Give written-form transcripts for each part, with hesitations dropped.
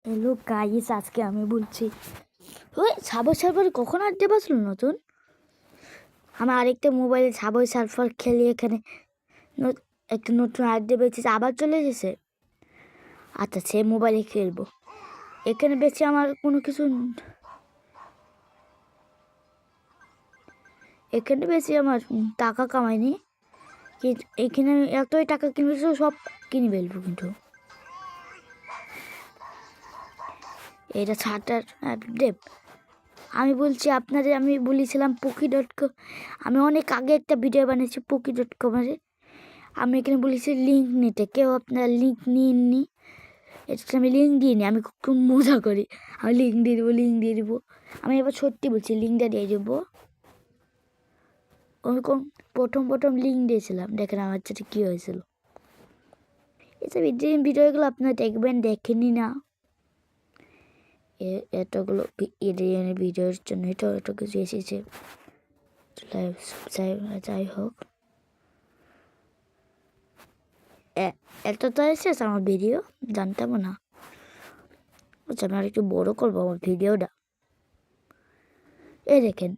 Hello guys, আজকে আমি বলছি ওই সাবর সার্ভার কখন আড্ডে বসলো নতুন। আমার আরেকটা মোবাইলে সাবর সার্ভার খেলি, এখানে একটা নতুন আড্ডে বেঁচেছে, আবার চলে এসেছে। আচ্ছা, সে মোবাইলে খেলবো। এখানে বেশি আমার কোনো কিছু, এখানে বেশি আমার টাকা কামাইনি, কিন্তু এখানে আমি এতই টাকা কিনেছি সব কিনে ফেলবো। কিন্তু এটা ছাটার দেব। আমি বলছি আপনাদের, আমি বলেছিলাম Poki.com, আমি অনেক আগে একটা ভিডিও বানিয়েছি Poki.com-এর। আমি এখানে বলেছি লিঙ্ক নিতে, কেউ আপনারা লিঙ্ক নিননি। এটা আমি লিঙ্ক দিইনি, আমি খুব মজা করি। আমি লিঙ্ক দিয়ে দেবো। আমি এবার সত্যি বলছি, লিঙ্কটা দিয়ে দেবো। আমি প্রথম লিঙ্ক দিয়েছিলাম, দেখেন আমার সাথে কী হয়েছিল। এসব ভিডিওগুলো আপনারা দেখবেন, দেখেনি না এতগুলো ভিডিওর জন্য এত কিছু এসেছে। যাই হোক, এত তো এসেছে আমার ভিডিও, জানতাম না। আচ্ছা, আমি আর একটু বড়ো করবো আমার ভিডিওটা। এই দেখেন,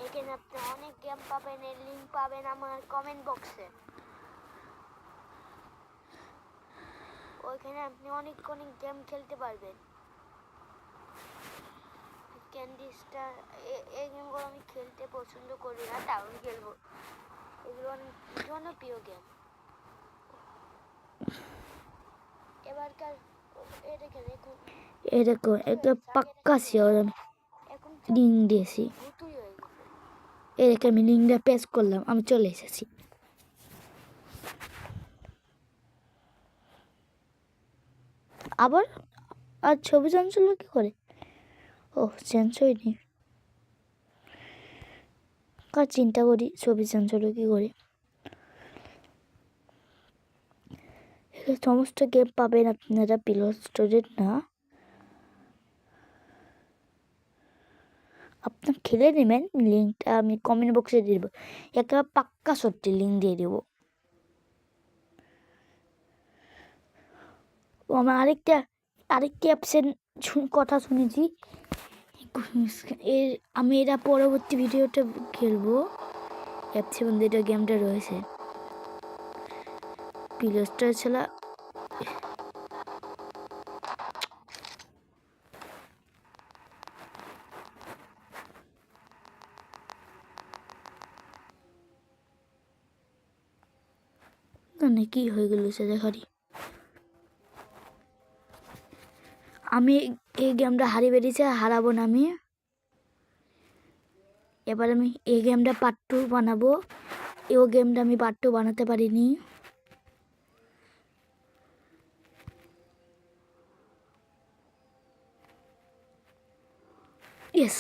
এখানে আপনি অনেক গেম পাবেন, এর লিঙ্ক পাবেন আমার কমেন্ট বক্সে। ওইখানে আপনি অনেক গেম খেলতে পারবেন। ক্যান্ডি স্টার, এই গেমগুলো আমি খেলতে পছন্দ করি না, তাও খেলবো। এগুলো অনেক জনপ্রিয় গেম। এবারকার এরকম একটা পাক্কা শিওর আমি লিঙ্ক দিয়েছি। এরকম আমি লিঙ্কটা পেশ করলাম, আমি চলে এসেছি। আবার আর ছবি চেঞ্জ হলো কী করে? ও, চেঞ্জ হয়নি। কার চিন্তা করি ছবি চেঞ্জ হলো কী করে। সমস্ত গেম পাবেন আপনারা প্লে স্টোরের না, আপনার খেলে নেবেন। লিঙ্কটা আমি কমেন্ট বক্সে দিয়ে দেবো, একেবারে পাক্কা সত্যি লিঙ্ক দিয়ে দেবো। ও, আমার আরেকটি অ্যাপসের কথা শুনেছি, আমি এরা পরবর্তী ভিডিওটা খেলবো। অ্যাপসের মধ্যে এটা গেমটা রয়েছে, প্লে স্টোর ছাড়া। না, কি হয়ে গেল সে দেখারি। আমি এই গেমটা হারিয়ে বেরিয়েছি, হারাবো না আমি। এবার আমি এই গেমটা পার্ট 2 বানাবো। এই গেমটা আমি পার্ট 2 বানাতে পারিনি। ইয়েস,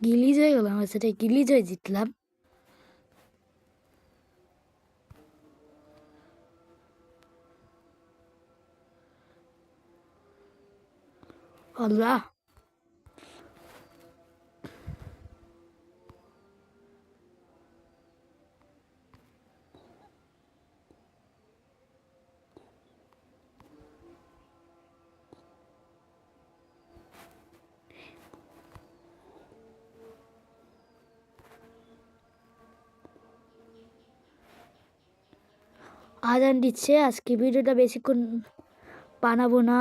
গিলিজ হয়ে গেল আমার সাথে, গিলিজ হয়ে জিতলাম। আল্লাহ, আজান দিচ্ছে। আজকে ভিডিওটা বেশিক্ষণ বানাবো না।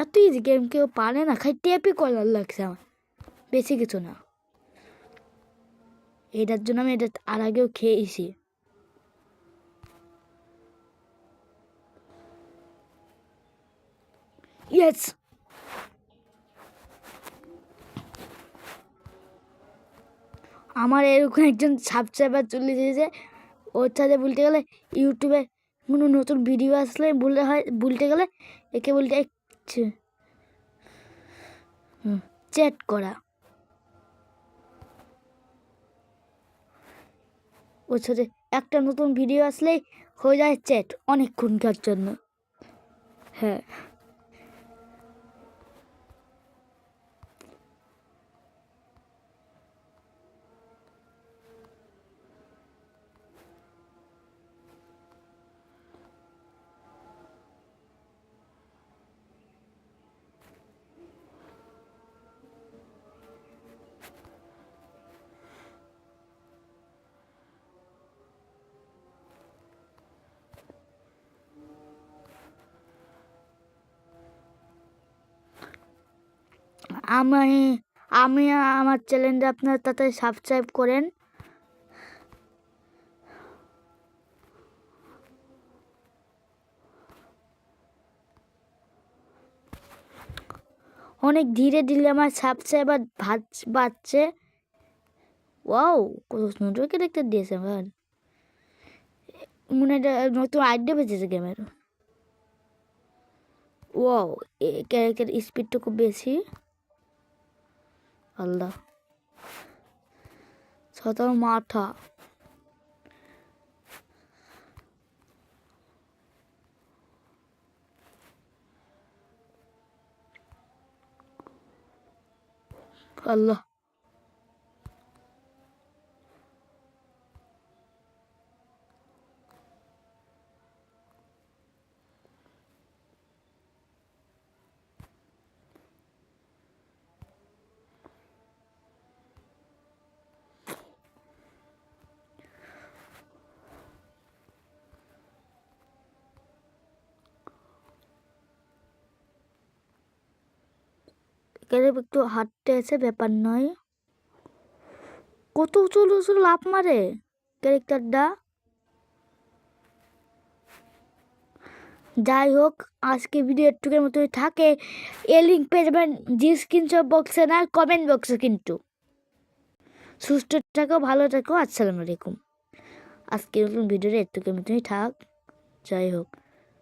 এত ইজি গেম কেউ পারে না, খাই টেপই করার লাগছে আমার, বেশি কিছু না। এটার জন্য আমি এটা আর আগেও খেয়েছি। ইয়েস, আমার এরকম একজন সাবস্ক্রাইবার চলে এসেছে, ওর সাথে বলতে গেলে ইউটিউবে কোনো নতুন ভিডিও আসলে বলতে গেলে একে বলতে চ্যাট করা। ওর সাথে একটা নতুন ভিডিও আসলেই হয়ে যায় চ্যাট অনেকক্ষণকার জন্য। হ্যাঁ, আমি আমি আমার চ্যানেলটা আপনার তাতে সাবস্ক্রাইব করেন। অনেক ধীরে ধীরে আমার সাবস্ক্রাইবার বাড়ছে। ওয়াও, কত সুন্দর ক্যারেক্টার দিয়েছে আমার। মনে হয় নতুন আইডিয়া বেঁচেছে গেমের। ওয়াও, ক্যারেক্টার স্পিডটা খুব বেশি। আল্লাহ, সাতার মাথা। আল্লাহ, এখানে একটু হাঁটতে এসে ব্যাপার নয়। কত উঁচু উঁচু লাফ মারে ক্যারেক্টারটা। যাই হোক, আজকে ভিডিও একটুকের মতোই থাকে। এ লিঙ্ক পেয়ে যাবেন ডিসক্রিপশন বক্সে না কমেন্ট বক্সে। কিন্তু সুস্থ থাকো, ভালো থাকো। আসসালামু আলাইকুম। আজকে নতুন ভিডিওটা একটুকের মতোই থাক। যাই হোক।